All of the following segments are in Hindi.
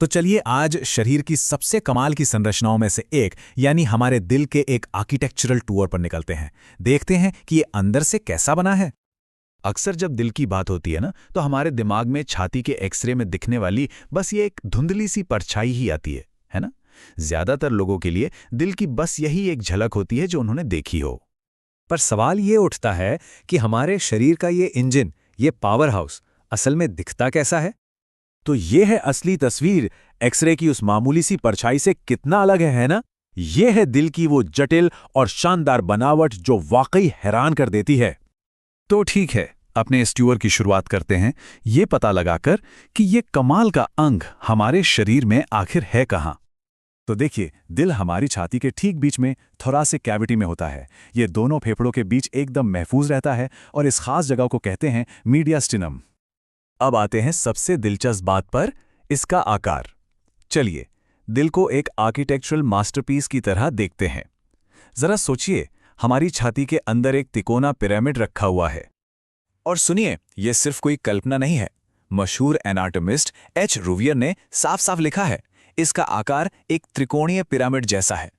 तो चलिए आज शरीर की सबसे कमाल की संरचनाओं में से एक यानी हमारे दिल के एक आर्किटेक्चरल टूर पर निकलते हैं। देखते हैं कि ये अंदर से कैसा बना है। अक्सर जब दिल की बात होती है ना, तो हमारे दिमाग में छाती के एक्सरे में दिखने वाली बस ये एक धुंधली सी परछाई ही आती है ना। ज्यादातर लोगों के लिए दिल की बस यही एक झलक होती है जो उन्होंने देखी हो। पर सवाल ये उठता है कि हमारे शरीर का ये इंजन, ये पावर हाउस असल में दिखता कैसा है? तो ये है असली तस्वीर। एक्सरे की उस मामूली सी परछाई से कितना अलग है ना। ये है दिल की वो जटिल और शानदार बनावट जो वाकई हैरान कर देती है। तो ठीक है, अपने इस टूर की शुरुआत करते हैं ये पता लगाकर कि ये कमाल का अंग हमारे शरीर में आखिर है कहाँ। तो देखिए, दिल हमारी छाती के ठीक बीच में थोरासिक कैविटी में होता है। ये दोनों फेफड़ों के बीच एकदम महफूज रहता है और इस खास जगह को कहते हैं मीडियास्टिनम। अब आते हैं सबसे दिलचस्प बात पर, इसका आकार। चलिए दिल को एक आर्किटेक्चरल मास्टरपीस की तरह देखते हैं। जरा सोचिए, हमारी छाती के अंदर एक तिकोना पिरामिड रखा हुआ है। और सुनिए, यह सिर्फ कोई कल्पना नहीं है। मशहूर एनाटॉमिस्ट एच रूवियर ने साफ साफ लिखा है, इसका आकार एक त्रिकोणीय पिरामिड जैसा है।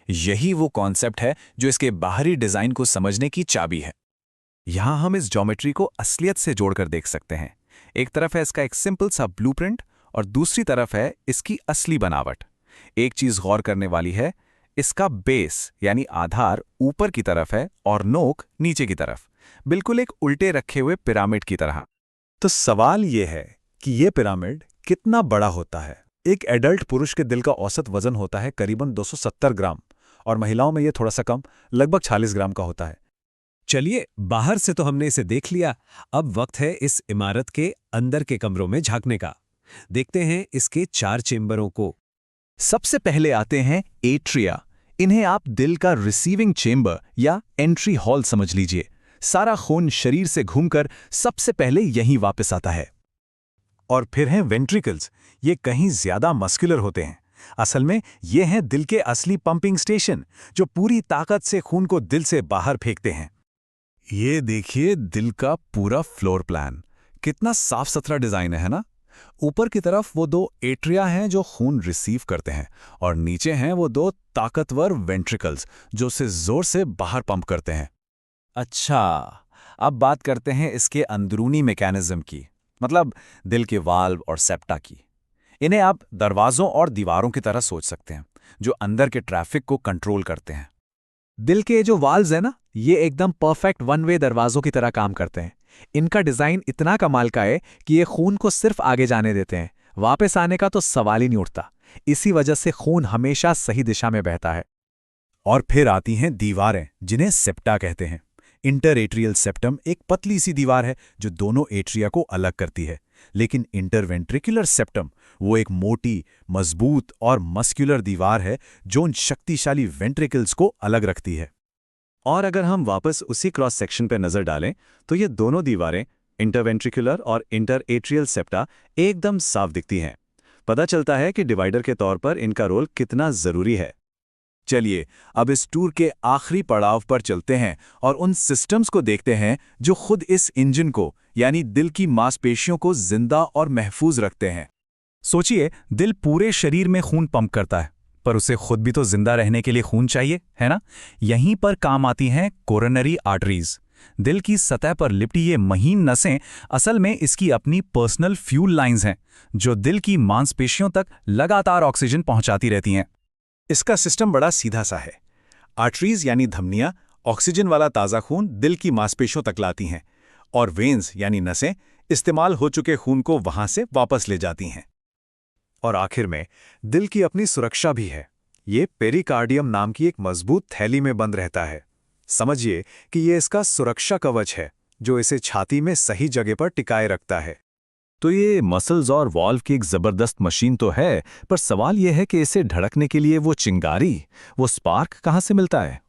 यही वो कॉन्सेप्ट है जो इसके बाहरी डिजाइन को समझने की चाबी है। यहां हम इस ज्योमेट्री को असलियत से जोड़कर देख सकते हैं। एक तरफ है इसका एक सिंपल सा ब्लूप्रिंट और दूसरी तरफ है इसकी असली बनावट। एक चीज गौर करने वाली है, इसका बेस यानी आधार ऊपर की तरफ है और नोक नीचे की तरफ, बिल्कुल एक उल्टे रखे हुए पिरामिड की तरह। तो सवाल यह है कि यह पिरामिड कितना बड़ा होता है। एक एडल्ट पुरुष के दिल का औसत वजन होता है करीबन 270 ग्राम और महिलाओं में यह थोड़ा सा कम, लगभग 40 ग्राम का होता है। चलिए, बाहर से तो हमने इसे देख लिया, अब वक्त है इस इमारत के अंदर के कमरों में झांकने का। देखते हैं इसके 4 चेंबरों को। सबसे पहले आते हैं एट्रिया। इन्हें आप दिल का रिसीविंग चेंबर या एंट्री हॉल समझ लीजिए। सारा खून शरीर से घूमकर सबसे पहले यहीं वापस आता है। और फिर हैं वेंट्रिकल्स। ये कहीं ज्यादा मस्कुलर होते हैं। असल में ये हैं दिल के असली पंपिंग स्टेशन, जो पूरी ताकत से खून को दिल से बाहर फेंकते हैं। ये देखिए दिल का पूरा फ्लोर प्लान, कितना साफ सुथरा डिजाइन है ना। ऊपर की तरफ वो 2 एट्रिया हैं जो खून रिसीव करते हैं और नीचे हैं वो 2 ताकतवर वेंट्रिकल्स जो उसे जोर से बाहर पंप करते हैं। अच्छा, अब बात करते हैं इसके अंदरूनी मैकेनिज्म की, मतलब दिल के वाल्व और सेप्टा की। इन्हें आप दरवाजों और दीवारों की तरह सोच सकते हैं, जो अंदर के ट्रैफिक को कंट्रोल करते हैं। दिल के जो वाल्व्स है ना, ये एकदम परफेक्ट वन वे दरवाजों की तरह काम करते हैं। इनका डिजाइन इतना कमाल का है कि ये खून को सिर्फ आगे जाने देते हैं, वापस आने का तो सवाल ही नहीं उठता। इसी वजह से खून हमेशा सही दिशा में बहता है। और फिर आती हैं दीवारें, जिन्हें सेप्टा कहते हैं। इंटरएट्रियल सेप्टम एक पतली सी दीवार है जो दोनों एट्रिया को अलग करती है, लेकिन इंटरवेंट्रिकुलर सेप्टम वो एक मोटी, मजबूत और मस्कुलर दीवार है जो उन शक्तिशाली वेंट्रिकल्स को अलग रखती है। और अगर हम वापस उसी क्रॉस सेक्शन पर नजर डालें तो ये दोनों दीवारें, इंटरवेंट्रिकुलर और इंटरएट्रियल सेप्टा, एकदम साफ दिखती हैं। पता चलता है कि डिवाइडर के तौर पर इनका रोल कितना जरूरी है। चलिए अब इस टूर के आखिरी पड़ाव पर चलते हैं और उन सिस्टम्स को देखते हैं जो खुद इस इंजन को यानी दिल की मांसपेशियों को जिंदा और महफूज रखते हैं। सोचिए, दिल पूरे शरीर में खून पंप करता है, पर उसे खुद भी तो जिंदा रहने के लिए खून चाहिए, है ना। यहीं पर काम आती हैं कोरोनरी आर्टरीज। दिल की सतह पर लिपटी ये महीन नसें असल में इसकी अपनी पर्सनल फ्यूल लाइंस हैं, जो दिल की मांसपेशियों तक लगातार ऑक्सीजन पहुंचाती रहती हैं। इसका सिस्टम बड़ा सीधा सा है। आर्टरीज यानी धमनियां ऑक्सीजन वाला ताज़ा खून दिल की मांसपेशियों तक लाती हैं और वेन्स यानी नसें इस्तेमाल हो चुके खून को वहां से वापस ले जाती हैं। और आखिर में दिल की अपनी सुरक्षा भी है। ये पेरिकार्डियम नाम की एक मजबूत थैली में बंद रहता है। समझिए कि ये इसका सुरक्षा कवच है जो इसे छाती में सही जगह पर टिकाए रखता है। तो ये मसल्स और वॉल्व की एक जबरदस्त मशीन तो है, पर सवाल यह है कि इसे धड़कने के लिए वो चिंगारी, वो स्पार्क कहाँ से मिलता है।